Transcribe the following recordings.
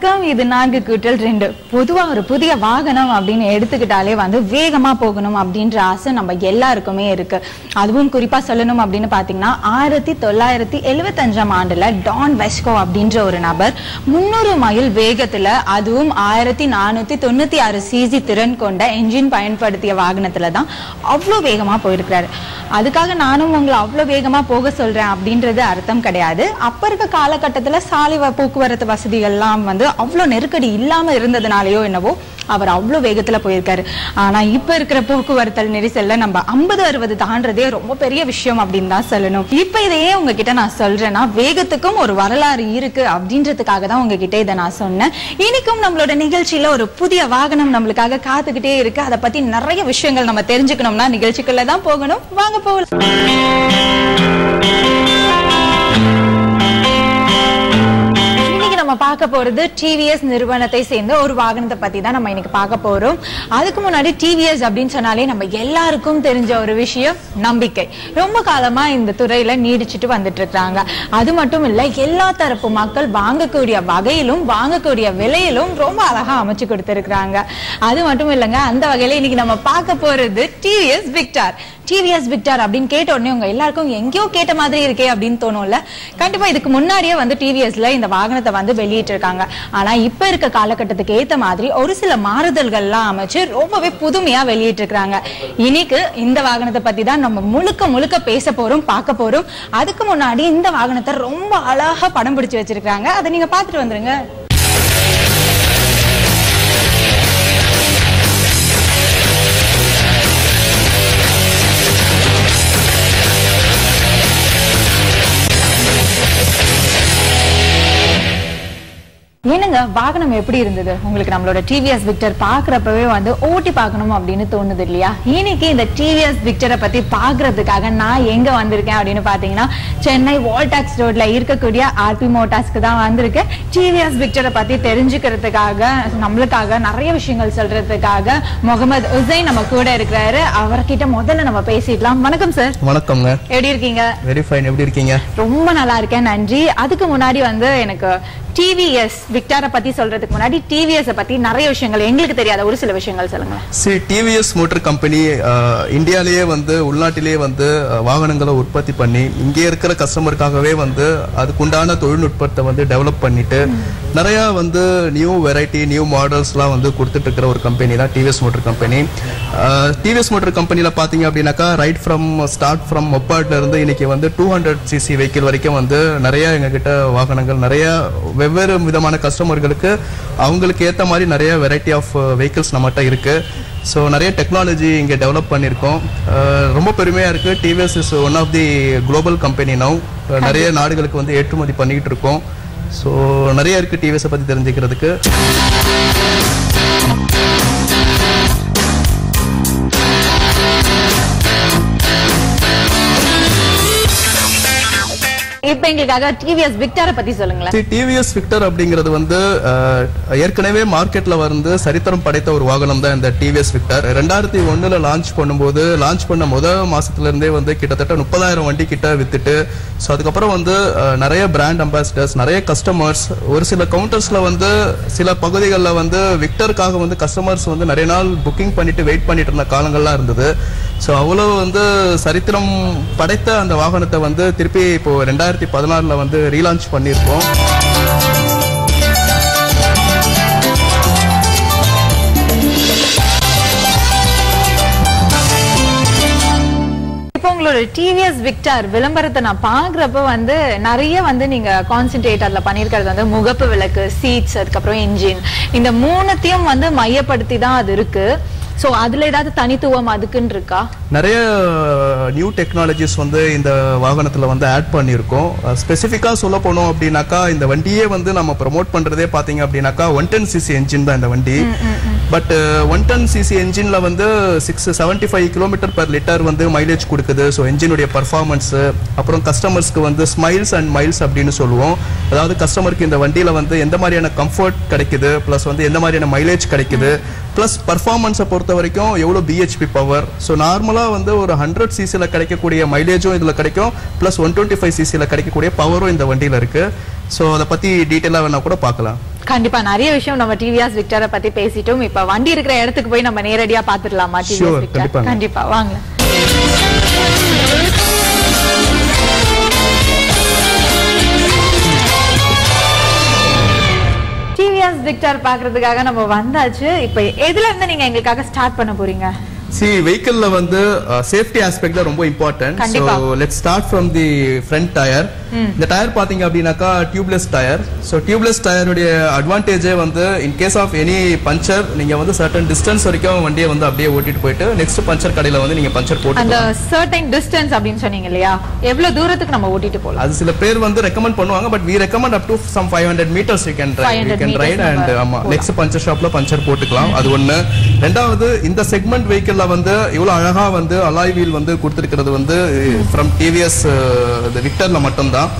வணக்கம். இது 4-2. பொதுவா ஒரு புதிய வாகனம் அப்படின்னு எடுத்துக்கிட்டாலே வந்து வேகமா போகணும் அப்படின்ற ஆசை நம்ம எல்லாருக்குமே இருக்கு. அதுவும் குறிப்பா சொல்லணும் அப்படின்னு பாத்தீங்கன்னா 1975ஆம் ஆண்டுல டான் வெஸ்கோ அப்படின்ற ஒரு நபர் 300 மைல் வேகத்துல அதுவும் 1496 சிசி திறன் கொண்ட என்ஜின் பயன்படுத்திய வாகனத்துல தான் அவ்வளோ வேகமா போயிருக்கிறாரு. அதுக்காக நானும் உங்களை அவ்வளோ வேகமா போக சொல்றேன் அப்படின்றது அர்த்தம் கிடையாது. அப்ப இருக்க காலகட்டத்துல சாலை போக்குவரத்து வசதிகள்லாம் வந்து அவ்வளோ நெருக்கடி இல்லாம இருந்ததுனாலயோ என்னவோ அவர் அவ்வளோ வேகத்துல போயிருக்காரு. ஆனா இப்ப இருக்கிற போக்குவரத்து நெரிசல்ல நம்ம 50-60 தாண்டதே ரொம்ப பெரிய விஷயம் அப்படின்னு தான் சொல்லணும். இப்ப இதையே உங்ககிட்ட நான் சொல்றேன்னா வேகத்துக்கும் ஒரு வரலாறு இருக்கு அப்படின்றதுக்காக தான் உங்ககிட்ட இதை நான் சொன்னேன். இன்னைக்கும் நம்மளோட நிகழ்ச்சியில ஒரு புதிய வாகனம் நம்மளுக்காக காத்துக்கிட்டே இருக்கு. அதை பத்தி நிறைய விஷயங்கள் நம்ம தெரிஞ்சுக்கணும்னா நிகழ்ச்சிக்குள்ள தான் போகணும். வாங்க போகலாம். நம்ம பார்க்க போறது டிவிஎஸ் நிறுவனத்தை சேர்ந்த ஒரு வாகனத்தை பத்தி தான் நம்ம இன்னைக்கு பார்க்க போறோம். அதுக்கு முன்னாடி டிவிஎஸ் அப்படின்னு சொன்னாலே நம்ம எல்லாருக்கும் தெரிஞ்ச ஒரு விஷயம் நம்பிக்கை. ரொம்ப காலமா இந்த துறையில நீடிச்சுட்டு வந்துட்டு இருக்காங்க. அது மட்டும் இல்ல, எல்லா தரப்பு மக்கள் வாங்கக்கூடிய வகையிலும் வாங்கக்கூடிய விலையிலும் ரொம்ப அழகா அமைச்சு கொடுத்திருக்காங்க. அது மட்டும் இல்லைங்க, அந்த வகையில இன்னைக்கு நம்ம பார்க்க போறது டிவிஎஸ் விக்டர். டிவிஎஸ் விக்டர் அப்படின்னு கேட்ட உடனே உங்க எல்லாருக்கும் எங்கேயோ கேட்ட மாதிரி இருக்கே அப்படின்னு தோணும்ல. கண்டிப்பா இதுக்கு முன்னாடியே வந்து டிவிஎஸ்ல இந்த வாகனத்தை வந்து வெளியிட்டு இருக்காங்க. ஆனா இப்ப இருக்க காலகட்டத்துக்கு ஏத்த மாதிரி ஒரு சில மாறுதல்கள்லாம் அமைச்சு ரொம்பவே புதுமையா வெளியிட்டு இருக்காங்க. இன்னைக்கு இந்த வாகனத்தை பத்தி தான் நம்ம முழுக்க பேச போறோம், பார்க்க போறோம். அதுக்கு முன்னாடி இந்த வாகனத்தை ரொம்ப அழகா படம் பிடிச்சு வச்சிருக்காங்க. அதை நீங்க பாத்துட்டு வந்துருங்க. என்னங்க வாகனம் எப்படி இருந்தது உங்களுக்கு? நம்மளோட டிவிஎஸ் விக்டர் பாக்குறப்பவே வந்து ஓட்டி பார்க்கணும் அப்படின்னு தோணுது இல்லையா? இன்னைக்கு இந்த டிவிஎஸ் விக்டரை பத்தி பாக்குறதுக்காக நான் எங்க வந்திருக்கேன் அப்படின்னு பாத்தீங்கன்னா சென்னை வால்டாக்ஸ் ரோட்ல இருக்கக்கூடிய ஆர்பி மோட்டார்ஸ்க்கு தான் வந்திருக்கேன். டிவிஎஸ் விக்டரை பத்தி தெரிஞ்சுக்கிறதுக்காக நம்மளுக்காக நிறைய விஷயங்கள் சொல்றதுக்காக முகமது உசைன் நம்ம கூட இருக்கிறாரு. அவர்கிட்ட முதல்ல நம்ம பேசிடலாம். வணக்கம் சார். வணக்கம்ங்க. எப்படி இருக்கீங்க? Very fine. எப்படி இருக்கீங்க? ரொம்ப நல்லா இருக்கேன், நன்றி. அதுக்கு முன்னாடி வந்து எனக்கு டிவிஎஸ் விக்டரை பத்தி சொல்றதுக்கு முன்னாடி டிவிஎஸ் பத்தி நிறைய விஷயங்கள் எங்களுக்கு தெரியாத ஒரு சில விஷயங்கள் சொல்லுங்க. டிவிஎஸ் மோட்டார் கம்பெனி இந்தியாலேயே வந்து உள்நாட்டிலேயே வந்து வாகனங்களை உற்பத்தி பண்ணி இங்கே இருக்கிற கஸ்டமருக்காகவே வந்து அதுக்குண்டான தொழில்நுட்பத்தை வந்து டெவலப் பண்ணிட்டு நிறைய வந்து நியூ வெரைட்டி நியூ மாடல்ஸ்லாம் வந்து கொடுத்துட்டு இருக்கிற ஒரு கம்பெனி தான் TVS motor company. TVS motor கம்பெனியில் பார்த்தீங்க அப்படின்னாக்கா ஸ்டார்ட் ஃப்ரம் மொப்பாட்ல இருந்து இன்னைக்கு வந்து 200 சிசி வெஹிக்கிள் வரைக்கும் வந்து நிறைய எங்ககிட்ட வாகனங்கள் நிறைய வெவ்வேறு விதமான கஸ்டமர்களுக்கு அவங்களுக்கு ஏற்ற மாதிரி நிறைய வெரைட்டி ஆஃப் வெஹிக்கிள்ஸ் நம்மகிட்ட இருக்கு. ஸோ நிறைய டெக்னாலஜி இங்கே டெவலப் பண்ணியிருக்கோம். ரொம்ப பெருமையாக இருக்குது. TVS is one of the global company now. நிறைய நாடுகளுக்கு வந்து ஏற்றுமதி பண்ணிக்கிட்டு இருக்கோம். ஸோ நிறைய இருக்குது டிவிஎஸை பற்றி தெரிஞ்சுக்கிறதுக்கு. இப்ப எங்களுக்காக டிவிஎஸ் விக்டரை பத்தி சொல்லுங்களேன். டிவிஎஸ் விக்டர் அப்படிங்கிறது வந்து ஏற்கனவே மார்க்கெட்ல வந்து சரித்திரம் படைத்த ஒரு வாகனம் தான் இந்த டிவிஎஸ் விக்டர். 2001ல லான்ச் பண்ண முதல் மாசத்துல இருந்தே வந்து கிட்டத்தட்ட 30,000 வண்டி கிட்ட வித்துட்டு, ஸோ அதுக்கப்புறம் வந்து நிறைய பிராண்ட் அம்பாசிடர்ஸ், நிறைய கஸ்டமர்ஸ், ஒரு சில கவுண்டர்ஸ்ல வந்து சில பகுதிகளில் வந்து விக்டருக்காக வந்து கஸ்டமர்ஸ் வந்து நிறைய நாள் புக்கிங் பண்ணிட்டு வெயிட் பண்ணிட்டு இருந்த காலங்கள்லாம் இருந்தது. ஸோ அவ்வளோ வந்து சரித்திரம் படைத்த அந்த வாகனத்தை வந்து திருப்பி இப்போ 2016ல வந்து ரீலான்ச் பண்ணியிருக்கோம். உங்களோட டிவிஎஸ் விக்டர் விளம்பரத்தை நான் பாக்குறப்ப வந்து நிறைய வந்து நீங்க கான்சென்ட்ரேட் அதுல பண்ணிருக்கிறது வந்து முகப்பு விளக்கு, சீட்ஸ், அதுக்கப்புறம் இன்ஜின், இந்த மூணுத்தையும் வந்து மையப்படுத்தி தான் அது இருக்கு. சோ அதுல ஏதாவது தனித்துவம் அதுக்குன்னு இருக்கா? நிறைய நியூ டெக்னாலஜிஸ் வந்து இந்த வாகனத்துல வந்து ஆட் பண்ணியிருக்கோம். ஸ்பெசிஃபிக்கா சொல்ல போனோம் அப்படின்னாக்கா இந்த வண்டியே வந்து நம்ம ப்ரமோட் பண்றதே பாத்தீங்க அப்படின்னாக்கா 110 சிசி என்ஜின் தான் இந்த வண்டி. பட் 110 சிசி என்ஜின்ல வந்து 675 கிலோமீட்டர் பர் லிட்டர் வந்து மைலேஜ் கொடுக்குது. ஸோ என்ஜினுடைய பர்ஃபார்மன்ஸ், அப்புறம் கஸ்டமர்ஸ்க்கு வந்து ஸ்மைல்ஸ் அண்ட் மைல்ஸ் அப்படின்னு சொல்லுவோம். அதாவது கஸ்டமருக்கு இந்த வண்டியில வந்து எந்த மாதிரியான கம்ஃபர்ட் கிடைக்குது, பிளஸ் வந்து எந்த மாதிரியான மைலேஜ் கிடைக்குது, ப்ளஸ் பர்ஃபார்மன்ஸை பொறுத்த வரைக்கும் எவ்வளோ பிஹெச்பி பவர். ஸோ நார்மலாக வந்து ஒரு 100 சிசியில் கிடைக்கக்கூடிய மைலேஜும் இதில் கிடைக்கும், ப்ளஸ் 125 சிசியில் கிடைக்கக்கூடிய பவரும் இந்த வண்டியில் இருக்கு. ஸோ அதை பற்றி டீட்டெயிலாக வேணா கூட பார்க்கலாம். கண்டிப்பா நிறைய விஷயம் நம்ம டிவிஎஸ் விக்டரை பத்தி பேசிட்டோம். இப்ப வண்டி இருக்கிற இடத்துக்கு போய் நம்ம நேரடியா பாத்துடலாமா? டிவிஎஸ் விக்டர் கண்டிப்பா வாங்க. டிவிஎஸ் விக்டர் பாக்குறதுக்காக நம்ம வந்தாச்சு. இப்ப எதுல இருந்து நீங்க எங்களுக்காக ஸ்டார்ட் பண்ண போறீங்க? See, vehicle la vandu safety aspect la romba important. So let's start from the front tire. The tire pathinga abinaka tubeless tire. So tubeless tire ude advantage vandu in case of any puncture neenga vandu certain distance varaikum vandiye vandu அப்படியே ஓட்டிட்டு போயிட்டு next puncture கடையில வந்து நீங்க puncture போட்டு அந்த certain distance அப்படினு சொன்னீங்க இல்லையா, எவ்வளவு தூரத்துக்கு நம்ம ஓட்டிட்டு போலாம்? அது சில பேர் வந்து ரெக்கமெண்ட் பண்ணுவாங்க, but we recommend up to some 500 meters you can ride and ஆமா next puncture shop la puncture போட்டுக்கலாம். அது ஒண்ணு. ரெண்டாவது இந்த செக்மெண்ட் vehicle வந்து இவ்வளவு அழகா வந்து அலாய் வீல் வந்து கொடுத்திருக்கிறது வந்து from TVS the விக்டர்ல மட்டும் தான்.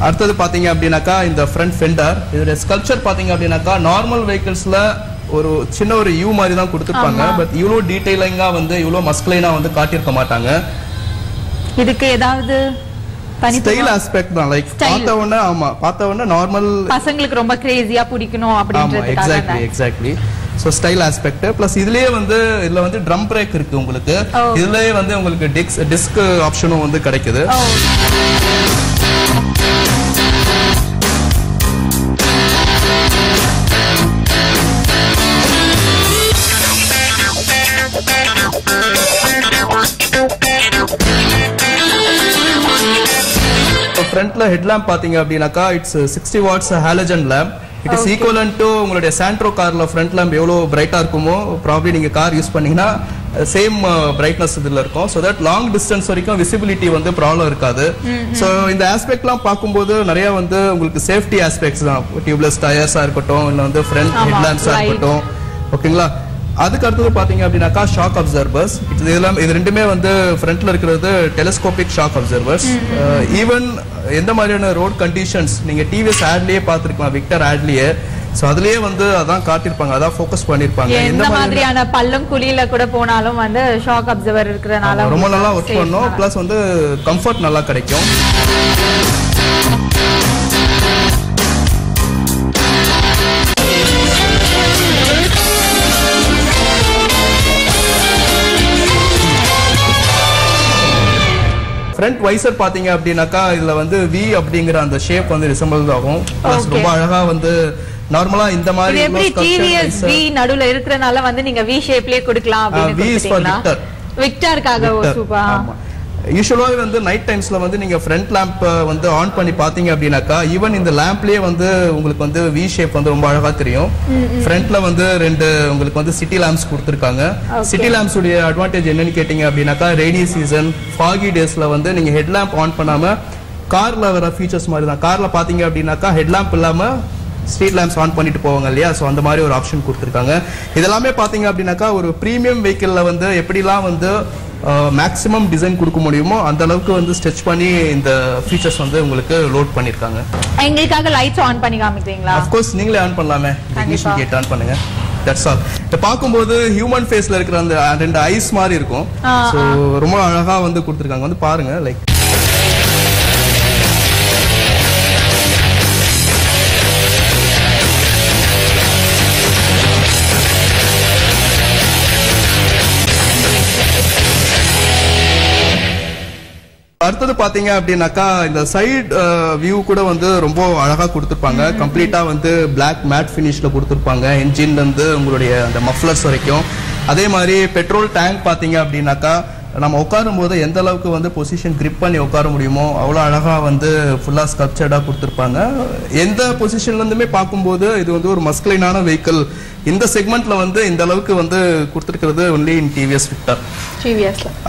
அடுத்து பாத்தீங்க அப்படினாக்கா இந்த ஃப்ரண்ட் ஃபெண்டர் இதோட ஸ்கல்ப்சர் பாத்தீங்க அப்படினாக்கா நார்மல் வெஹிக்கிள்ஸ்ல ஒரு சின்ன ஒரு யூ மாதிரி தான் கொடுத்திருப்பாங்க, பட் இவ்வளவு டீடைலிங்கா வந்து இவ்வளவு மஸ்குலைனா வந்து காட்டியிருக்க மாட்டாங்க. இதுக்கு ஏதாவது ஸ்டைல் ஆஸ்பெக்ட் தான், லைக் பார்த்த உடனே நார்மல் பசங்களுக்கு ரொம்ப கிரேசியா பிடிக்கணும் அப்படின்றதுக்காக. Exactly. So style aspect plus இதுலயே வந்து இதுல வந்து ட்ரம் பிரேக் இருக்கு உங்களுக்கு. இதுலயே வந்து உங்களுக்கு டிஸ்க் ஆப்ஷனும் வந்து கிடைக்குது. ஃப்ரண்ட்ல ஹெட்லாம்ப் பாத்தீங்க அப்படினாக்கா it's 60 watts halogen lamp. It is equivalent to உங்களுடைய சாண்ட்ரோ கார்ல ஃப்ரண்ட் லேம்ப் எவ்வளவு பிரைட்டா இருக்குமோ ப்ராபபிலி நீங்க கார் யூஸ் பண்ணீங்கன்னா சேம் பிரைட்னஸ் இதுல இருக்கும். சோ தட் லாங் டிஸ்டன்ஸ் வரைக்கும் விசிபிலிட்டி வந்து ப்ராப்ளம் இருக்காது. சோ இந்த ஆஸ்பெக்ட்லாம் பார்க்கும்போது நிறைய வந்து உங்களுக்கு சேஃப்டி ஆஸ்பெக்ட்ஸ் தான், டியூப்லெஸ் டயர்ஸா இருக்கட்டும் இல்ல வந்து ஃப்ரண்ட் ஹெட்லாம்ப்ஸா இருக்கட்டும். ஓகேங்களா? அதுக்கு அடுத்தது பாத்தீங்க அப்படின்னாக்கா ஷாக் அப்சர்வர்ஸ். இது ரெண்டுமே வந்து ஃப்ரண்ட்ல இருக்கிறது டெலிஸ்கோபிக் ஷாக் அப்சர்வர்ஸ். ஈவன் எந்த மாதிரியான ரோட் கண்டிஷன்ஸ் நீங்க டிவிஎஸ் ஆட்லயே பாத்துருக்கலாம், விக்டர் ஆட்லயே. சோ அதுலயே வந்து அதான் காட்டிருப்பாங்க, அதான் ஃபோக்கஸ் பண்ணிருப்பாங்க. எந்த மாதிரியான பள்ளம் குழியில கூட போனாலும் வந்து ஷாக் அப்சர்வர் இருக்கறனால ரொம்ப நல்லா ஒர்க் பண்ணும். பிளஸ் வந்து கம்ஃபர்ட் நல்லா கிடைக்கும். ஃப்ரண்ட் வைசர் பாத்தீங்க அப்படின்னாக்கா இதுல வந்து வி அப்படிங்கிற அந்த ஷேப் வந்து ரிசம்பிள் ஆகும். ரொம்ப அழகா வந்து நார்மலா இந்த மாதிரி டிவிஎஸ் வி நடுவுல இருக்கறனால வந்து நீங்க வி ஷேப்லயே கொடுக்கலாம் அப்படினு சொல்றீங்களா? விக்டர்க்காக சூப்பர். யூசுவலாவே வந்து நைட் டைம்ஸ்ல வந்து நீங்க ஃப்ரண்ட் லேம்ப் வந்து ஆன் பண்ணி பாத்தீங்க அப்படின்னாக்கா ஈவன் இந்த லேம்ப்லயே வந்து உங்களுக்கு வந்து வி ஷேப் வந்து ரொம்ப அழகா தெரியும். ஃப்ரண்ட்ல வந்து ரெண்டு உங்களுக்கு வந்து சிட்டி லேம்ப்ஸ் கொடுத்திருக்காங்க. சிட்டி லேம்ப்ஸ் உடைய அட்வான்டேஜ் என்னன்னு கேட்டீங்க அப்படின்னாக்கா ரெய்னி சீசன் ஃபாகி டேஸ்ல வந்து நீங்க ஹெட் லேம்ப் ஆன் பண்ணாம கார்ல வர ஃபீச்சர்ஸ் மாதிரி தான். கார்ல பாத்தீங்க அப்படின்னாக்கா ஹெட் லேம்ப் இல்லாம ஸ்ட்ரீட் லேம்ப்ஸ் ஆன் பண்ணிட்டு போவாங்க இல்லையா, சோ அந்த மாதிரி ஒரு ஆப்ஷன் கொடுத்திருக்காங்க. இதெல்லாமே பாத்தீங்க அப்படின்னாக்கா ஒரு பிரீமியம் வெஹிக்கிள்ல வந்து எப்படிலாம் வந்து மேக்ஸிமம் டிசைன் கொடுக்க முடியுமோ அந்த அளவுக்கு வந்து ஸ்ட்ரெச் பண்ணி இந்த ஃபீச்சர்ஸ் வந்து உங்களுக்கு லோட் பண்ணிருக்காங்க. எங்களுக்காக லைட்ஸ் ஆன் பண்ணி காமிக்கிறீங்களா? ஆஃப் கோர்ஸ் நீங்களே ஆன் பண்ணலாமே. இக்னிஷன் கேட் ஆன் பண்ணுங்க. That's all. இத பாக்கும்போது ஹியூமன் ஃபேஸ்ல இருக்கிற அந்த ரெண்டு ஐஸ் மாதிரி இருக்கும். சோ ரொம்ப அழகா வந்து கொடுத்திருக்காங்க. வந்து பாருங்க லைக் அடுத்தது பாத்தீங்க அப்படின்னாக்கா இந்த சைடு வியூ கூட வந்து ரொம்ப அழகா கொடுத்திருப்பாங்க. கம்ப்ளீட்டா வந்து பிளாக் மேட் ஃபினிஷ்ல கொடுத்திருப்பாங்க. என்ஜின்ல இருந்து உங்களுடைய அந்த மஃப்லர்ஸ் வரைக்கும். அதே மாதிரி பெட்ரோல் டேங்க் பாத்தீங்க அப்படின்னாக்கா நம்ம உட்காரும் போது எந்த அளவுக்கு வந்து பொசிஷன் கிரிப் பண்ணி உட்கார முடியுமோ அவ்வளவு அழகா வந்து ஃபுல்லா ஸ்கல்ப்சர்டா கொடுத்திருப்பாங்க. எந்த பொசிஷன்ல இருந்துமே பார்க்கும்போது இது வந்து ஒரு மஸ்குலைனான வெஹிக்கிள். இந்த செக்மெண்ட்ல வந்து இந்த அளவுக்கு வந்து கொடுத்திருக்கிறது ஒன்லி இன் டிவிஎஸ் விக்டர்.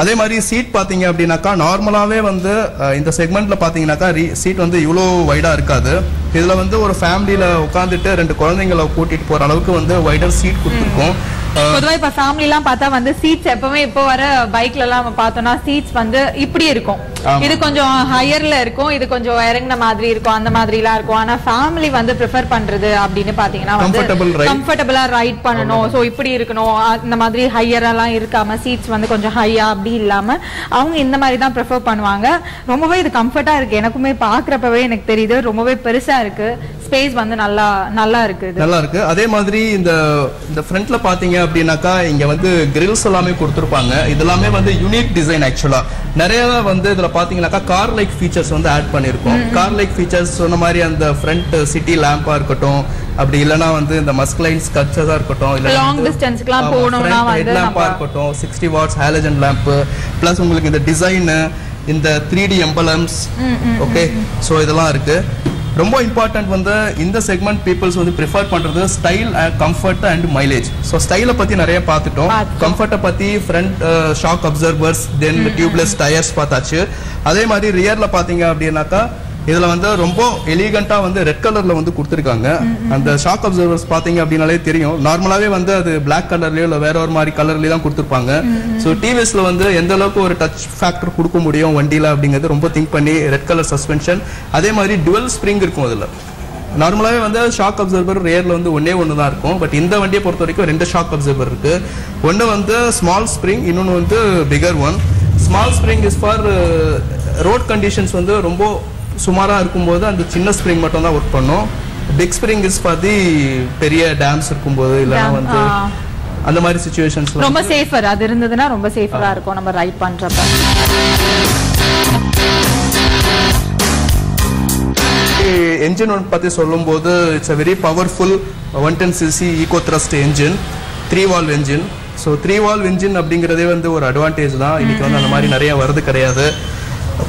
அதே மாதிரி சீட் பாத்தீங்க அப்படின்னாக்கா நார்மலாவே வந்து இந்த செக்மெண்ட்ல பாத்தீங்கன்னாக்கா சீட் வந்து இவ்வளவு வைடா இருக்காது. இதுல வந்து ஒரு ஃபேமிலியில உட்காந்துட்டு ரெண்டு குழந்தைங்களை கூட்டிட்டு போற அளவுக்கு வந்து வைடர் சீட் கொடுத்திருக்கோம். பொதுவா இப்ப ஃபேமிலி எல்லாம் பார்த்தா வந்து சீட்ஸ் எப்பவுமே இப்போ வர பைக்ல எல்லாம் நம்ம பார்த்தோம்னா சீட்ஸ் வந்து இப்படி இருக்கும், இது கொஞ்சம் ஹையர்ல இருக்கும், இது கொஞ்சம் இறங்கின மாதிரி இருக்கும், அந்த மாதிரி எல்லாம் இருக்கும். ஆனா ஃபேமிலி வந்து ப்ரிஃபர் பண்றது அப்படின்னு பாத்தீங்கன்னா வந்து கம்ஃபர்டபுளா ரைட் பண்ணணும், சோ இப்படி இருக்கணும், இந்த மாதிரி ஹையரா எல்லாம் இருக்காம சீட்ஸ் வந்து கொஞ்சம் ஹையா அப்படி இல்லாம அவங்க இந்த மாதிரி தான் ப்ரிஃபர் பண்ணுவாங்க. ரொம்பவே இது கம்ஃபர்ட்டா இருக்கு, எனக்குமே பாக்குறப்பவே எனக்கு தெரியுது, ரொம்பவே பெருசா இருக்கு, ஸ்பேஸ் வந்து நல்லா இருக்கு, நல்லா இருக்கு. அதே மாதிரி இந்த ஃப்ரண்ட்ல பாத்தீங்க அப்படின்னாக்கா இங்க வந்து கிரில்ஸ் எல்லாமே கொடுத்திருப்பாங்க. இதெல்லாமே வந்து யூனிக் டிசைன். ஆக்சுவலா நிறைய வந்து இதுல பாத்தீங்கன்னாக்கா கார் லைக் ஃபீச்சர்ஸ் வந்து ஆட் பண்ணிருக்கோம். கார் லைக் ஃபீச்சர்ஸ் சொன்ன மாதிரி அந்த ஃப்ரண்ட் சிட்டி லேம்பா இருக்கட்டும், அப்படி இல்லனா வந்து இந்த மஸ்குலைன் ஸ்கல்ப்சர்ஸா இருக்கட்டும், இல்ல லாங் டிஸ்டன்ஸ்க்குலாம் போணும்னா வந்து லேம்பா இருக்கட்டும், 60 வாட்ஸ் ஹாலஜன் லேம்ப், பிளஸ் உங்களுக்கு இந்த டிசைன், இந்த 3D எம்பலம்ஸ், ஓகே, சோ இதெல்லாம் இருக்கு. ரொம்ப இம்பார்ட்டன்ட் வந்து இந்த செக்மெண்ட் பீப்புள்ஸ் வந்து ப்ரிஃபர் பண்றது style, comfort and mileage. So ஸ்டைலை பத்தி நிறைய பார்த்துட்டோம், கம்ஃபர்ட்டை பத்தி ஃப்ரண்ட் ஷாக் அப்சர்வர்ஸ், தென் டியூப்லெஸ் டயர்ஸ் பார்த்தாச்சு. அதே மாதிரி ரியர்ல பாத்தீங்க அப்படின்னாக்கா இதுல வந்து ரொம்ப எலிகண்டா வந்து ரெட் கலர்ல வந்து கொடுத்துருக்காங்க. அந்த ஷாக் அப்சர்வர்ஸ் பாத்தீங்க அப்படின்னாலே தெரியும், நார்மலாவே வந்து அது பிளாக் கலர்லயோ இல்ல வேற ஒரு மாதிரி கலர்லயே தான் கொடுத்துருப்பாங்க. ஸோ டிவிஎஸ்ல வந்து எந்த அளவுக்கு ஒரு டச் ஃபேக்டர் கொடுக்க முடியும் வண்டியில அப்படிங்கிறது ரொம்ப திங்க் பண்ணி ரெட் கலர் சஸ்பென்ஷன், அதே மாதிரி டுவெல் ஸ்ப்ரிங் இருக்கும் அதுல. நார்மலாவே வந்து ஷாக் அப்சர்வர் ரேர்ல வந்து ஒன்று தான் இருக்கும், பட் இந்த வண்டியை பொறுத்த வரைக்கும் 2 ஷாக் அப்சர்வர் இருக்கு. ஒன்னு வந்து ஸ்மால் ஸ்ப்ரிங், இன்னொன்னு வந்து bigger one. Small spring is for road conditions வந்து ரொம்ப சுமாரா இருக்கும்போது அந்த சின்ன ஸ்ப்ரிங் மட்டும் தான் ஒர்க் பண்ணும். Big spring is for the பெரிய டேம்ஸ் இருக்கும்போது இல்லைன்னா வந்து அந்த மாதிரி சிச்சுவேஷன்ஸ்ல ரொம்ப சேஃபர், அது இருந்ததுன்னா ரொம்ப சேஃபரா இருக்கும் நம்ம ரைட் பண்றப்ப. என்ஜின் பத்தி சொல்லும்போது it's a very powerful 110cc eco thrust engine, 3 valve engine. So 3 valve engine அப்படிங்கிறதே வந்து ஒரு அட்வான்டேஜ் தான். இன்னைக்கு வந்து அந்த மாதிரி நிறைய வருது கிடையாது.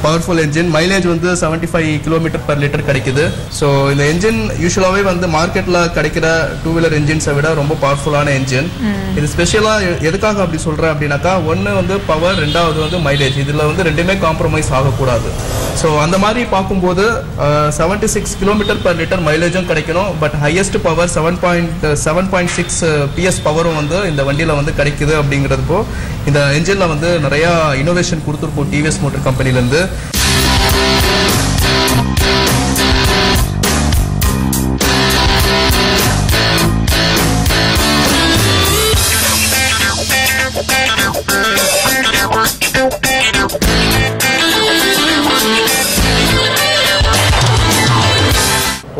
பவர்ஃபுல் என்ஜின், மைலேஜ் வந்து 75 km/லிட்டர் கிடைக்குது. ஸோ இந்த என்ஜின் யூஸ்வலாகவே வந்து மார்க்கெட்டில் கிடைக்கிற 2 வீலர் என்ஜின்ஸை விட ரொம்ப பவர்ஃபுல்லான என்ஜின். இது ஸ்பெஷலாக எதுக்காக அப்படி சொல்கிறேன் அப்படின்னாக்கா, ஒன்று வந்து பவர், ரெண்டாவது வந்து மைலேஜ். இதில் வந்து ரெண்டுமே காம்ப்ரமைஸ் ஆகக்கூடாது. ஸோ அந்த மாதிரி பார்க்கும்போது 76 km/லிட்டர் மைலேஜும் கிடைக்கணும், பட் ஹையஸ்ட் பவர் 7.6 PS பவரும் வந்து இந்த வண்டியில் வந்து கிடைக்குது. அப்படிங்கிறப்போ இந்த என்ஜினில் வந்து நிறையா இனோவேஷன் கொடுத்துருப்போம் டிவிஎஸ் மோட்டர் கம்பெனிலேருந்து.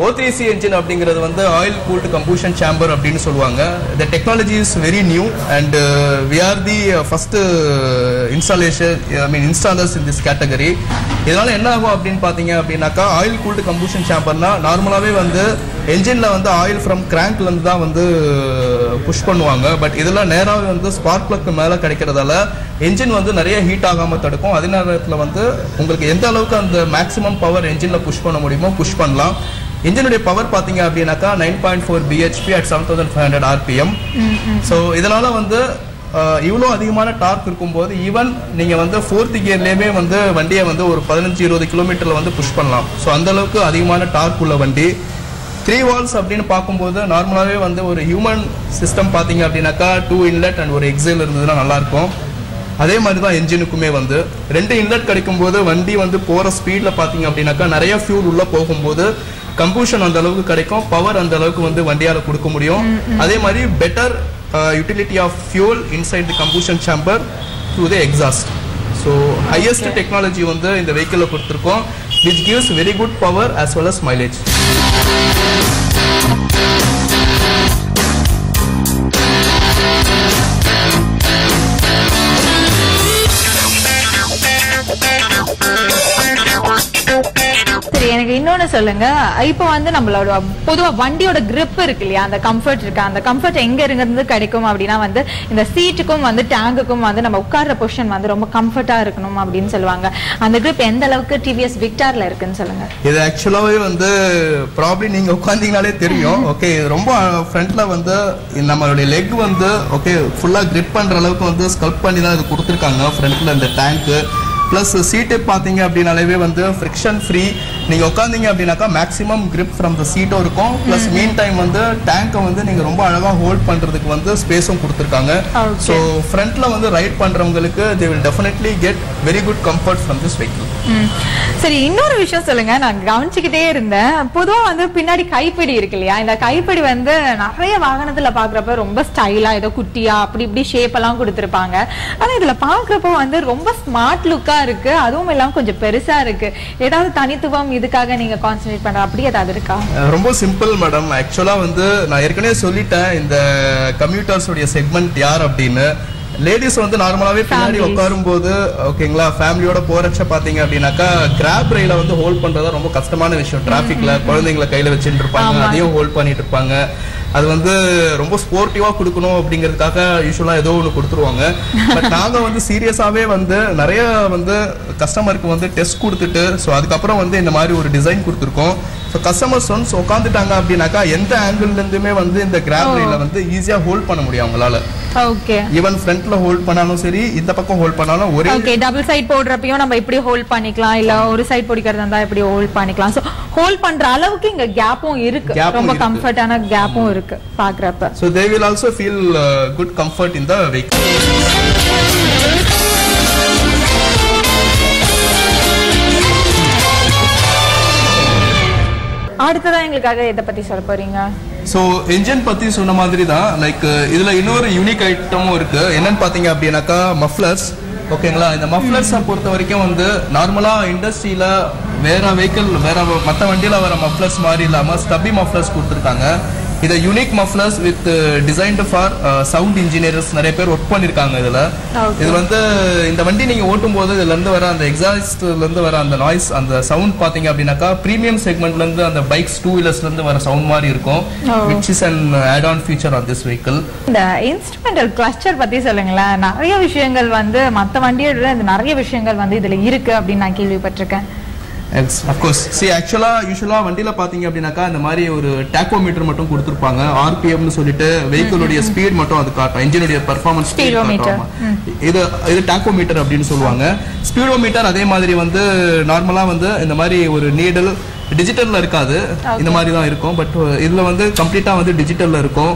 O3C engine அப்படிங்கிறது வந்து ஆயில் கூல்ட் கம்பஷன் சேம்பர் அப்படின்னு சொல்லுவாங்க. The technology is very new and we are the first installers in this category. இதனால என்ன ஆகும் அப்படின்னு பாத்தீங்க அப்படின்னாக்கா, ஆயில் கூல்ட் கம்பஷன் சேம்பர்னா நார்மலாவே வந்து என்ஜின்ல வந்து ஆயில் ஃப்ரம் கிராங்க்ல இருந்து தான் வந்து புஷ் பண்ணுவாங்க. பட் இதெல்லாம் நேராவே வந்து ஸ்பார்க் பிளக் மேல கிடைக்கிறதால என்ஜின் வந்து நிறைய ஹீட் ஆகாம தடுக்கும். அதே நேரத்தில் வந்து உங்களுக்கு எந்த அளவுக்கு அந்த மேக்ஸிமம் பவர் என்ஜின்ல புஷ் பண்ண முடியுமோ புஷ் பண்ணலாம். இன்ஜினுடைய பவர் பாத்தீங்க அப்படின்னாக்கா 9.4 bhp at 7500 rpm. ஸோ இதனால வந்து இவ்வளோ அதிகமான டார்க் இருக்கும்போது ஈவன் நீங்க வந்து 4th கியர்லயுமே வந்து வண்டியை வந்து ஒரு 15-20 கிலோமீட்டர்ல வந்து புஷ் பண்ணலாம். ஸோ அந்த அளவுக்கு அதிகமான டார்க் உள்ள வண்டி. 3 வால்ஸ் அப்படின்னு பார்க்கும்போது நார்மலாவே வந்து ஒரு ஹியூமன் சிஸ்டம் பாத்தீங்க அப்படின்னாக்கா 2 இன்லெட் அண்ட் ஒரு எக்ஸைல் இருந்ததுன்னா நல்லா இருக்கும். அதே மாதிரி தான் என்ஜினுக்குமே வந்து 2 இன்லெட் கிடைக்கும் போது வண்டி வந்து போற ஸ்பீட்ல பாத்தீங்க அப்படின்னாக்கா நிறைய ஃபியூல் உள்ள போகும்போது கம்பஷன் அந்த அளவுக்கு கிடைக்கும், பவர் அந்த அளவுக்கு வந்து வண்டியால கொடுக்க முடியும். அதே மாதிரி better utility of fuel inside the combustion chamber through the exhaust. So highest technology வந்து இந்த vehicle கொடுத்திருக்கோம், which gives very good power as well as mileage. சரி, எனக்கு இன்னொன்னு சொல்லுங்க. இப்போ வந்து நம்மளோட பொதுவா வண்டியோட கிரிப் இருக்கு இல்லையா, அந்த கம்ஃபர்ட் இருக்கு, அந்த கம்ஃபர்ட் எங்க இருந்து கிடைக்கும் அப்படின்னா வந்து இந்த சீட்டுக்கும் வந்து டேங்குக்கும் வந்து நம்ம உட்கார்ற பொசிஷன் வந்து ரொம்ப கம்ஃபர்ட்டா இருக்கணும் அப்படின்னு சொல்லுவாங்க. அந்த கிரிப் எந்த அளவுக்கு டிவிஎஸ் விக்டார்ல இருக்குன்னு சொல்லுங்க. இது ஆக்சுவலாவே வந்து ப்ராப்ளி நீங்க உட்கார்ந்தீங்கனாலே தெரியும். ஓகே, ரொம்ப ஃப்ரண்ட்ல வந்து நம்மளுடைய லெக் வந்து ஓகே ஃபுல்லா கிரிப் பண்ற அளவுக்கு வந்து ஸ்கல்ப் பண்ணி தான் இது கொடுத்துருக்காங்க. ஃப்ரண்ட்ல இந்த டேங்க் பிளஸ் சீட்டு பாத்தீங்க அப்படினாலே வந்து ஃப்ரிக்ஷன் ஃப்ரீ. நீங்க உட்கார்ந்தீங்க அப்படினாக்கா மேக்ஸிமம் grip from the சீட்டும் இருக்கும். பிளஸ் மீன் டைம் வந்து டேங்கை வந்து நீங்க ரொம்ப அழகா ஹோல்ட் பண்றதுக்கு வந்து ஸ்பேஸும் கொடுத்திருக்காங்க. சோ ஃப்ரண்ட்ல வந்து ரைட் பண்றவங்களுக்கு they will definitely get very good comfort from this vehicle. சரி, இன்னொரு விஷயம் சொல்லுங்க. நான் கவனிச்சுக்கிட்டே இருந்தேன். பொதுவா வந்து பின்னாடி கைப்பிடி இருக்கு இல்லையா, இந்த கைப்பிடி வந்து நிறைய வாகனத்துல பாக்குறப்ப ரொம்ப ஸ்டைலா ஏதோ குட்டியா அப்படி இப்படி ஷேப் எல்லாம் கொடுத்திருப்பாங்க. ஆனா இதுல பாக்குறப்ப வந்து ரொம்ப ஸ்மார்ட் லுக்கா இருக்கு, அதுவும் எல்லாம் கொஞ்சம் பெருசா இருக்கு. ஏதாவது தனித்துவம் இதுக்காக நீங்க கான்சென்ட்ரேட் பண்ற அப்படி ஏதாவது இருக்கா? ரொம்ப சிம்பிள் மேடம். ஆக்சுவலா வந்து நான் ஏற்கனவே சொல்லிட்டேன் இந்த கம்யூட்டர்ஸ் உடைய செக்மெண்ட் யார் அப்படின்னு. லேடிஸ் வந்து நார்மலாவே பின்னாடி உட்காரும் போது ஓகேங்களா, ஃபேமிலியோட போறச்ச பாத்தீங்க அப்படின்னாக்கா கிராப் ரயில வந்து ஹோல்ட் பண்றதா ரொம்ப கஷ்டமான விஷயம். டிராபிக்ல குழந்தைங்களை கையில வச்சுட்டு இருப்பாங்க, அதையும் ஹோல்ட் பண்ணிட்டு இருப்பாங்க. அது வந்து ரொம்ப ஸ்போர்ட்டிவா கொடுக்கணும் அப்படிங்கிறதுக்காக யூஸ்வலா ஏதோ ஒன்று கொடுத்துருவாங்க. பட் நாங்க வந்து சீரியஸாவே வந்து நிறைய வந்து கஸ்டமருக்கு வந்து டெஸ்ட் கொடுத்துட்டு ஸோ அதுக்கப்புறம் வந்து இந்த மாதிரி ஒரு டிசைன் கொடுத்துருக்கோம். ஸோ கஸ்டமர்ஸ் வந்து உட்காந்துட்டாங்க அப்படின்னாக்கா எந்த ஆங்கிள் இருந்துமே வந்து இந்த கிராப் ரயில வந்து ஈஸியா ஹோல்ட் பண்ண முடியும் அவங்களால. ஓகே, ஈவன் ஃப்ரண்ட்ல ஹோல்ட் பண்ணாலும் சரி, இந்த பக்கம் ஹோல்ட் பண்ணாலும் ஒரே. ஓகே, டபுள் சைடு போடுறப்பயும் நம்ம இப்படி ஹோல்ட் பண்ணிக்கலாம், இல்ல ஒரு சைடு பிடிக்கிறதா இருந்தா இப்படி ஹோல்ட் பண்ணிக்கலாம். சோ ஹோல்ட் பண்ற அளவுக்கு இங்க கேப்பும் இருக்கு, ரொம்ப கம்ஃபர்ட்டான கேப்பும் இருக்கு பாக்குறப்ப. So they will also feel good comfort in the vehicle. அடுத்ததா எங்களுக்காக இத பத்தி சொல்ல போறீங்க? ஸோ என்ஜின் பத்தி சொன்ன மாதிரி தான் லைக் இதுல இன்னொரு யூனிக் ஐட்டமும் இருக்கு. என்னன்னு பாத்தீங்க அப்படின்னாக்கா மஃப்ளர்ஸ். ஓகேங்களா, இந்த மஃப்ளர்ஸை பொறுத்த வரைக்கும் வந்து நார்மலா இண்டஸ்ட்ரியில வேற வெஹிக்கிள் வேற மற்ற வண்டியில வர மஃப்ளர்ஸ் மாதிரி இல்லாம ஸ்டப்பி மஃப்ளர்ஸ் கொடுத்துருக்காங்க. இது unique mufflers with designed for sound engineers நிறைய பேர் ஒர்க் பண்ணிருக்காங்க. இதுல இது வந்து இந்த வண்டி நீங்க ஓட்டும் போது இதுல இருந்து வர அந்த எக்ஸாஸ்ட்ல இருந்து வர அந்த நாய்ஸ், அந்த சவுண்ட் பாத்தீங்க அப்படின்னாக்கா பிரீமியம் செக்மெண்ட்ல இருந்து அந்த பைக்ஸ் 2 வீலர்ஸ்ல இருந்து வர சவுண்ட் மாதிரி இருக்கும். which is an add-on feature on this vehicle. இந்த இன்ஸ்ட்ருமெண்டல் கிளஸ்டர் பத்தி சொல்லுங்களேன். நிறைய விஷயங்கள் வந்து மத்த வண்டியோட நிறைய விஷயங்கள் வந்து இதுல இருக்கு அப்படின்னு நான் கேள்விப்பட்டிருக்கேன். Of course. See, usually வண்டியில பாத்தீங்க அப்படின்னாக்கா இந்த மாதிரி ஒரு டாக்கோமீட்டர் மட்டும் கொடுத்திருப்பாங்க. RPM னு சொல்லிட்டு வெஹிக்கிளோட ஸ்பீட் மட்டும் அது காட்டும், இன்ஜினோட பெர்ஃபார்மன்ஸ் காட்டும். இது டாக்கோமீட்டர் அப்படின்னு சொல்லுவாங்க. ஸ்பீடோமீட்டர் அதே மாதிரி வந்து நார்மலா வந்து இந்த மாதிரி ஒரு நீடல் டிஜிட்டல்ல இருக்காது, இந்த மாதிரி தான் இருக்கும். பட் இதுல வந்து கம்ப்ளீட்டா வந்து டிஜிட்டல்ல இருக்கும்.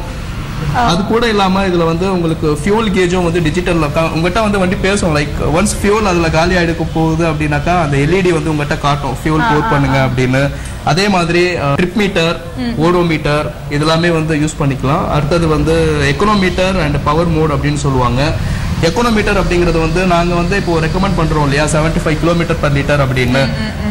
அது கூட இல்லாம இதுல வந்து உங்களுக்கு ஃபியூல் கேஜும் வந்து டிஜிட்டல்ல உங்ககிட்ட வந்து வண்டி பேசும். லைக் ஒன்ஸ் ஃபியூல் அதுல காலி ஆயிடுக்க போகுது அப்படின்னாக்கா அந்த எல்இடி வந்து உங்ககிட்ட காட்டும் ஃபியூல் போர் பண்ணுங்க அப்படின்னு. அதே மாதிரி ட்ரிப் மீட்டர், ஓடோமீட்டர் இதெல்லாமே வந்து யூஸ் பண்ணிக்கலாம். அடுத்தது வந்து எக்கனோமீட்டர் அண்ட் பவர் மோட் அப்படின்னு சொல்லுவாங்க. எக்கனோமீட்டர் அப்படிங்கிறது வந்து நாங்க வந்து இப்போ ரெக்கமெண்ட் பண்றோம் இல்லையா 75 கிலோமீட்டர் பர் லிட்டர் அப்படின்னு.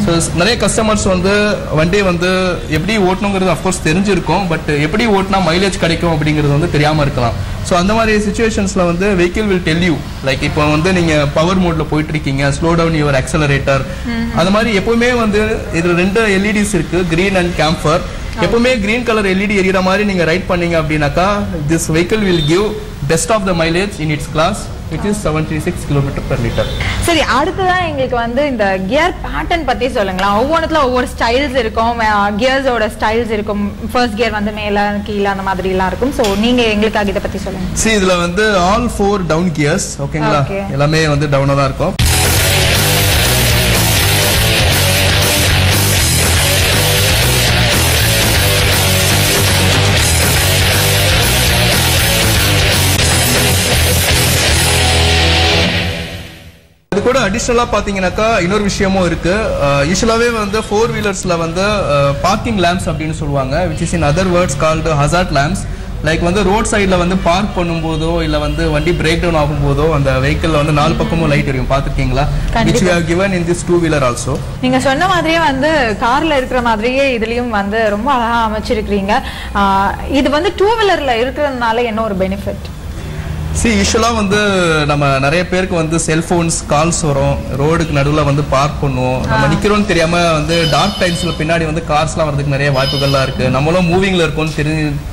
ஸோ நிறைய கஸ்டமர்ஸ் வந்து வண்டியை வந்து எப்படி ஓட்டணுங்கிறது அஃப்கோர்ஸ் தெரிஞ்சிருக்கும், பட் எப்படி ஓட்டினா மைலேஜ் கிடைக்கும் அப்படிங்கிறது வந்து தெரியாம இருக்கலாம். ஸோ அந்த மாதிரி சுச்சுவேஷன்ஸ்ல வந்து vehicle will tell you like இப்போ வந்து நீங்க பவர் மோட்ல போயிட்டு இருக்கீங்க, ஸ்லோ டவுன் யுவர் ஆக்சலரேட்டர். அது மாதிரி எப்பவுமே வந்து இதுல 2 LEDs இருக்கு, கிரீன் அண்ட் கேம்பர். எப்பவுமே கிரீன் கலர் எல்இடி எரியற மாதிரி நீங்க ரைட் பண்ணீங்க அப்படின்னாக்கா this vehicle will give best of the mileage in its class, which is 76 km per liter. சரி, அடுத்ததா எங்களுக்கு வந்து இந்த கியர் பேட்டர்ன் பத்தி சொல்லுங்களா. ஒவ்வொன்றுல ஒவ்வொரு ஸ்டைல்ஸ் இருக்கும், கியர்ஸோட ஸ்டைல்ஸ் இருக்கும். ஃபர்ஸ்ட் கியர் வந்து மேல கீழே அந்த மாதிரி எல்லாம் இருக்கும். சோ நீங்க எங்களுக்காக இத பத்தி சொல்லுங்க. See, இதுல வந்து all 4 down gears. ஓகேங்களா, எல்லாமே வந்து டவுனா தான் இருக்கும். அது கூட அடிஷனலா பாத்தீங்கன்னாக்கா இன்னொரு விஷயமும் இருக்கு. யூசுவலாவே வந்து 4 வீலர்ஸ்ல வந்து பார்க்கிங் லேம்ப்ஸ் அப்படின்னு சொல்லுவாங்க, which is in other words called hazard lamps. Like வந்து ரோட் சைட்ல வந்து பார்க் பண்ணும்போதோ இல்ல வந்து வண்டி பிரேக் டவுன் ஆகும்போதோ அந்த வெஹிக்கிள்ல வந்து 4 பக்கமும் லைட் எரியும். பாத்துருக்கீங்களா? which we have given in this 2 wheeler also. நீங்க சொன்ன மாதிரியே வந்து கார்ல இருக்கிற மாதிரியே இதுலயும் வந்து ரொம்ப அழகா அமைச்சிருக்கீங்க. இது வந்து 2 வீலர்ல இருக்கிறதுனால என்ன ஒரு பெனிஃபிட்? யூஸ்வலா வந்து நம்ம நிறைய பேருக்கு வந்து செல்போன்ஸ் கால்ஸ் வரும், ரோடுக்கு நடுவில் வந்து பார்க் பண்ணுவோம். நம்ம நிக்கிறோம்னு தெரியாம வந்து டார்க் டைம்ஸ்ல பின்னாடி வந்து கார்ஸ்லாம் வரதுக்கு நிறைய வாய்ப்புகள்லாம் இருக்கு. நம்மளும் மூவிங்ல இருக்கோம்னு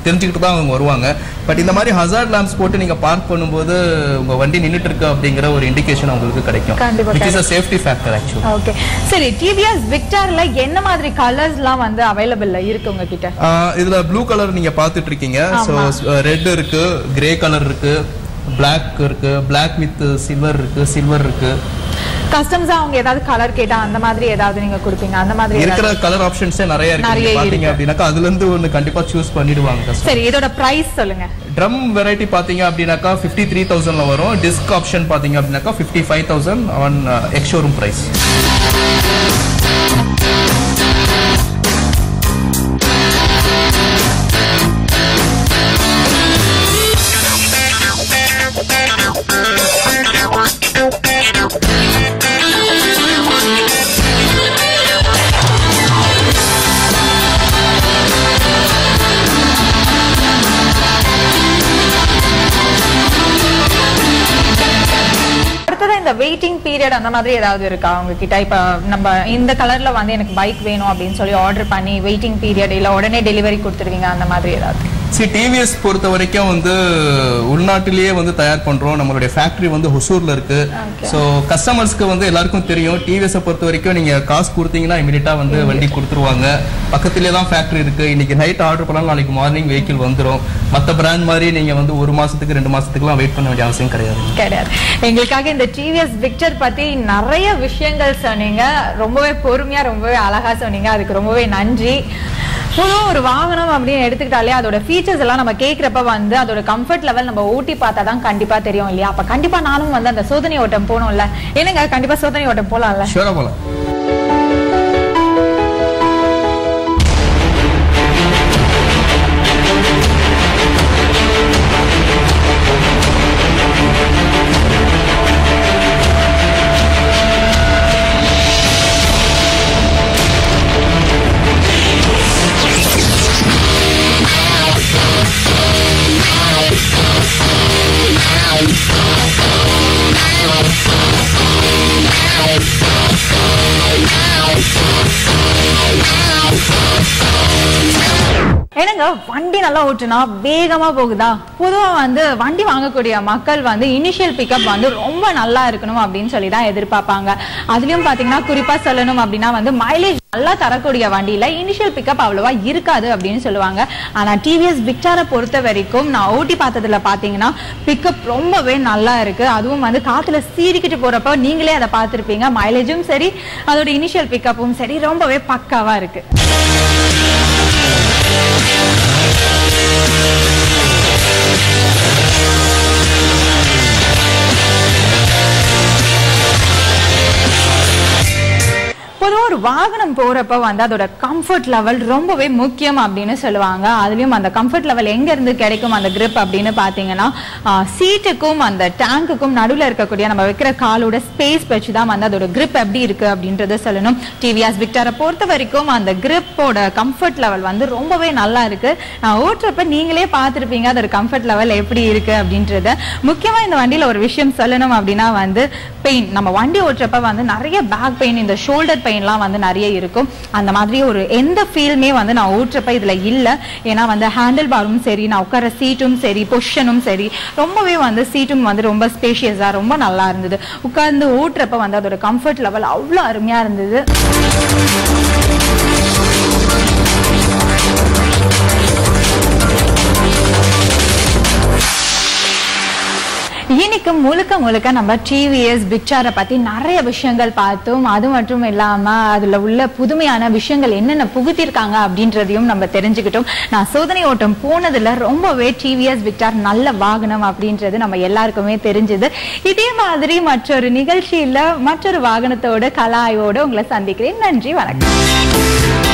தெரிஞ்சுக்கிட்டு தான் அவங்க வருவாங்க. பட் இந்த மாதிரி ஹசார்ட் லேம்ப்ஸ் போட்டு நீங்க பார்க் பண்ணும்போது உங்க வண்டி நின்னுட்டு இருக்கு அப்படிங்கிற ஒரு இண்டிகேஷன் உங்களுக்கு கிடைக்கும். which is a safety factor actually. Okay, சரி, டிவிஎஸ் விக்டர்ல என்ன மாதிரி கலர்ஸ்லாம் வந்து அவைலபிள்ல இருக்கு உங்ககிட்ட? இதுல ப்ளூ கலர் நீங்க பாத்துட்டு இருக்கீங்க. சோ ரெட் இருக்கு, கிரே கலர் இருக்கு, பிளாக் இருக்கு, பிளாக் வித் சில்வர் இருக்கு, சில்வர் இருக்கு. கஸ்டம்ஸா அவங்க ஏதாவது கலர் கேட்டா அந்த மாதிரி ஏதாவது நீங்க கொடுப்பீங்க? அந்த மாதிரி இருக்கிற கலர் ஆப்ஷன்ஸே நிறைய இருக்கு பாத்தீங்க அப்படினாக்கா அதுல இருந்து ஒன்னு கண்டிப்பா சூஸ் பண்ணிடுவாங்க. சரி, இதோட பிரைஸ் சொல்லுங்க. ட்ரம் வெரைட்டி பாத்தீங்க அப்படினாக்கா 53,000ல வரும். டிஸ்க் ஆப்ஷன் பாத்தீங்க அப்படினாக்கா 55,000 ஆன் எக்ஸ் ஷோரூம் பிரைஸ். இந்த வெயிட்டிங் பீரியட் அந்த மாதிரி ஏதாவது இருக்கா உங்ககிட்ட? இப்ப நம்ம இந்த கலர்ல வந்து எனக்கு பைக் வேணும் அப்படின்னு சொல்லி ஆர்டர் பண்ணி வெயிட்டிங் பீரியட் இல்ல உடனே டெலிவரி கொடுத்துருவீங்க அந்த மாதிரி ஏதாவது? டிவிஎஸ் பொறுத்த வரைக்கும் வந்து உள்நாட்டிலேயே வந்து தயார் பண்றோம். நம்மளுடைய ஃபேக்டரி வந்து ஹொசூர்ல இருக்கு. சோ கஸ்டமர்ஸ்க்கு வந்து எல்லாருக்கும் தெரியும் டிவிஎஸ் பொறுத்த வரைக்கும் நீங்க காசு கொடுத்தீங்கன்னா இமிடியேட்டா வந்து வண்டி கொடுத்துருவாங்க. பக்கத்திலே தான் ஃபேக்டரி இருக்கு. இன்னைக்கு நைட் ஆர்டர் பண்ணாலும் நாளைக்கு மார்னிங் வெஹிக்கிள் வந்துடும். மற்ற பிராண்ட் மாதிரி நீங்க வந்து 1 மாசத்துக்கு 2 மாசத்துக்குலாம் வெயிட் பண்ண வேண்டிய அவசியம் கிடையாது. எங்களுக்காக இந்த டிவிஎஸ் விக்டர் பத்தி நிறைய விஷயங்கள் சொன்னீங்க. ரொம்பவே பொறுமையா ரொம்பவே அழகா சொன்னீங்க. அதுக்கு ரொம்பவே நன்றி. பொதுவாக ஒரு வாகனம் அப்படின்னு எடுத்துக்கிட்டாலே அதோட ஃபீச்சர்ஸ் எல்லாம் நம்ம கேட்கிறப்ப வந்து அதோட கம்ஃபர்ட் லெவல் நம்ம ஓட்டி பார்த்தா தான் கண்டிப்பா தெரியும் இல்லையா? அப்ப கண்டிப்பா நானும் வந்து அந்த சோதனை ஓட்டம் போகணும்ல. என்னங்க கண்டிப்பா சோதனை ஓட்டம் போலாம்ல? ஷூரா போலாம். என்னங்க வண்டி நல்லா ஓட்டுனா வேகமா போகுதா? பொதுவா வந்து வண்டி வாங்கக்கூடிய மக்கள் வந்து இனிஷியல் பிக்கப் வந்து ரொம்ப நல்லா இருக்கணும் அப்படின்னு சொல்லி தான் எதிர்பார்ப்பாங்க. அதுலயும் பாத்தீங்கன்னா குறிப்பா சொல்லணும் அப்படின்னா வந்து மைலேஜ் நல்லா தரக்கூடிய வண்டியில இனிஷியல் பிக்கப் அவ்வளவா இருக்காது அப்படின்னு சொல்லுவாங்க. ஆனா டிவிஎஸ் விக்டாரை பொறுத்த வரைக்கும் நான் ஓட்டி பார்த்ததுல பாத்தீங்கன்னா பிக்கப் ரொம்பவே நல்லா இருக்கு. அதுவும் வந்து காத்துல சீறிக்கிட்டு போறப்ப நீங்களே அதை பார்த்திருப்பீங்க. மைலேஜும் சரி அதோட இனிஷியல் பிக்கப்பும் சரி ரொம்பவே பக்காவா இருக்கு. பொதுவாக ஒரு வாகனம் போறப்ப வந்து அதோட கம்ஃபர்ட் லெவல் ரொம்பவே முக்கியம் அப்படின்னு சொல்லுவாங்க. அதுலயும் அந்த கம்ஃபர்ட் லெவல் எங்க இருந்து கிடைக்கும் அந்த கிரிப் அப்படின்னு பாத்தீங்கன்னா சீட்டுக்கும் அந்த டேங்குக்கும் நடுவில் இருக்கக்கூடிய நம்ம வைக்கிற காலோட ஸ்பேஸ் வச்சுதான் வந்து அதோட கிரிப் எப்படி இருக்கு அப்படின்றத சொல்லணும். டிவிஎஸ் விக்டாரை பொறுத்த வரைக்கும் அந்த கிரிப்போட கம்ஃபர்ட் லெவல் வந்து ரொம்பவே நல்லா இருக்கு. நான் ஓட்டுறப்ப நீங்களே பார்த்துருப்பீங்க அதோட கம்ஃபர்ட் லெவல் எப்படி இருக்கு அப்படின்றத. முக்கியமா இந்த வண்டியில ஒரு விஷயம் சொல்லணும் அப்படின்னா வந்து பெயின். நம்ம வண்டி ஓட்டுறப்ப வந்து நிறைய பேக் பெயின், இந்த ஷோல்டர் பெயின்லாம் வந்து நிறைய இருக்கும். அந்த மாதிரி ஒரு எந்த ஃபீலுமே வந்து நான் ஓட்டுறப்ப இதுல இல்ல. ஏன்னா வந்து ஹேண்டில் பாரும் சரி, நான் உட்கார சீட்டும் சரி, பொசிஷனும் சரி, ரொம்பவே வந்து சீட்டும் வந்து ரொம்ப ஸ்பேஷியஸா ரொம்ப நல்லா இருந்தது. உட்கார்ந்து ஓட்டுறப்ப வந்து அதோட கம்ஃபர்ட் லெவல் அவ்வளவு அருமையா இருந்தது. இன்னைக்கு முழுக்க முழுக்க நம்ம டிவிஎஸ் விக்டாரை பத்தி நிறைய விஷயங்கள் பார்த்தோம். அது மட்டும் இல்லாம அதுல உள்ள புதுமையான விஷயங்கள் என்னென்ன புகுத்திருக்காங்க அப்படின்றதையும் நம்ம தெரிஞ்சுக்கிட்டோம். நான் சோதனை ஓட்டம் போனதுல ரொம்பவே டிவிஎஸ் விக்டார் நல்ல வாகனம் அப்படின்றது நம்ம எல்லாருக்குமே தெரிஞ்சது. இதே மாதிரி மற்றொரு நிகழ்ச்சியில மற்றொரு வாகனத்தோட கலாயோட உங்களை சந்திக்கிறேன். நன்றி, வணக்கம்.